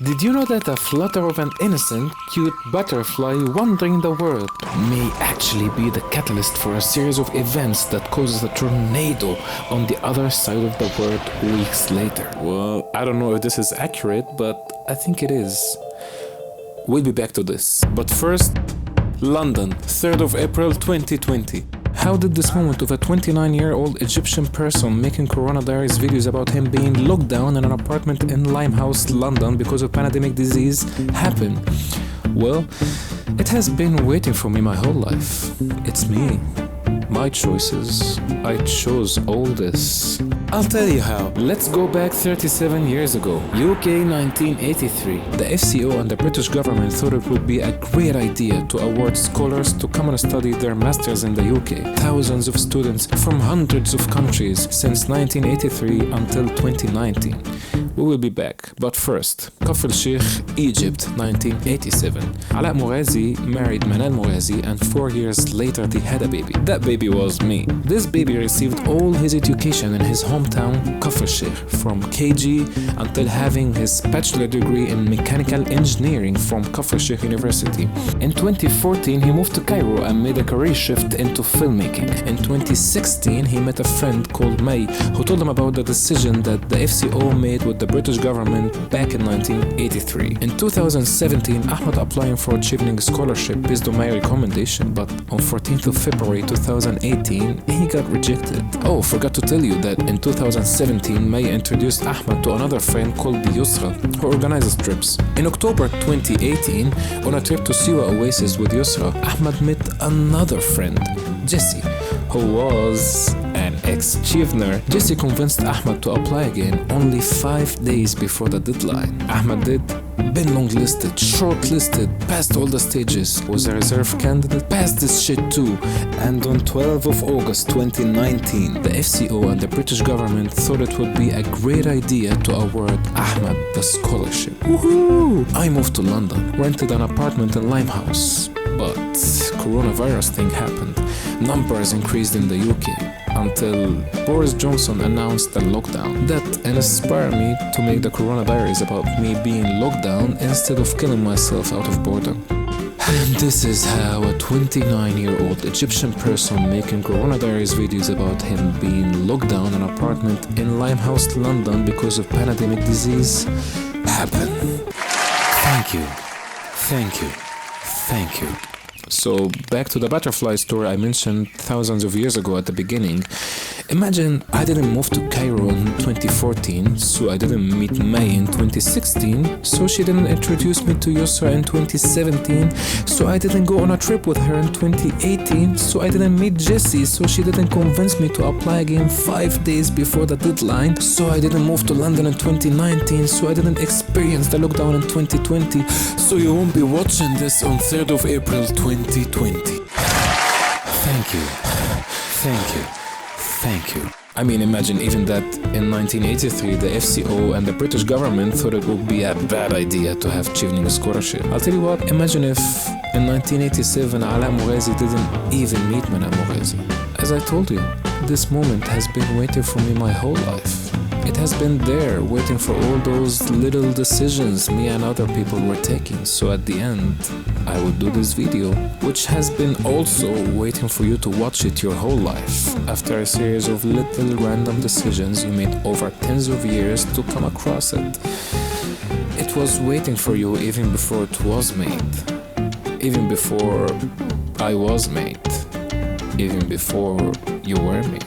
Did you know that a flutter of an innocent, cute butterfly wandering the world may actually be the catalyst for a series of events that causes a tornado on the other side of the world weeks later? Well, I don't know if this is accurate, but I think it is. We'll be back to this. But first, London, 3rd of April 2020. How did this moment of a 29-year-old Egyptian person making Corona Diaries videos about him being locked down in an apartment in Limehouse, London because of pandemic disease happen? Well, it has been waiting for me my whole life. It's me. My choices. I chose all this. I'll tell you how. Let's go back 37 years ago. UK 1983. The FCO and the British government thought it would be a great idea to award scholars to come and study their masters in the UK. Thousands of students from hundreds of countries since 1983 until 2019. We will be back. But first, Kafr el-Sheikh, Egypt, 1987. Ala Mughazi married Manal Mughazi and 4 years later they had a baby. That baby was me. This baby received all his education in his hometown, Kafr el-Sheikh, from KG until having his bachelor degree in mechanical engineering from Kafr el-Sheikh University. In 2014, he moved to Cairo and made a career shift into filmmaking. In 2016, he met a friend called May who told him about the decision that the FCO made with the British government back in 1983. In 2017, Ahmed applying for a Chevening scholarship based on my recommendation, but on 14th of February 2018, he got rejected. Oh, forgot to tell you that in 2017, May introduced Ahmed to another friend called Yusra, who organizes trips. In October 2018, on a trip to Siwa Oasis with Yusra, Ahmed met another friend, Jesse, who was an ex-Chevener. Jesse convinced Ahmed to apply again only 5 days before the deadline. Ahmed did. Been longlisted, shortlisted, passed all the stages, was a reserve candidate, passed this shit too. And on 12th of August 2019, the FCO and the British government thought it would be a great idea to award Ahmed the scholarship. Woohoo! I moved to London, rented an apartment in Limehouse. But coronavirus thing happened. Numbers increased in the UK until Boris Johnson announced the lockdown. That inspired me to make the Corona Diaries about me being locked down instead of killing myself out of boredom. And this is how a 29-year-old Egyptian person making Corona Diaries videos about him being locked down in an apartment in Limehouse, London because of pandemic disease happened. Thank you. Thank you. Thank you. So back to the butterfly story I mentioned thousands of years ago at the beginning. Imagine I didn't move to Cairo in 2014, so I didn't meet May in 2016, so she didn't introduce me to Yusra in 2017, so I didn't go on a trip with her in 2018, so I didn't meet Jessie, so she didn't convince me to apply again 5 days before the deadline, so I didn't move to London in 2019, so I didn't experience the lockdown in 2020, so you won't be watching this on 3rd of April 2020. Thank you. Thank you. Thank you. I mean, imagine even that in 1983, the FCO and the British government thought it would be a bad idea to have Chevening scholarship. I'll tell you what, imagine if in 1987, Ala Mughazi didn't even meet Manal Mughazi. As I told you, this moment has been waiting for me my whole life. It has been there, waiting for all those little decisions me and other people were taking. So at the end, I would do this video, which has been also waiting for you to watch it your whole life. After a series of little random decisions you made over tens of years to come across it. It was waiting for you even before it was made. Even before I was made. Even before you were made.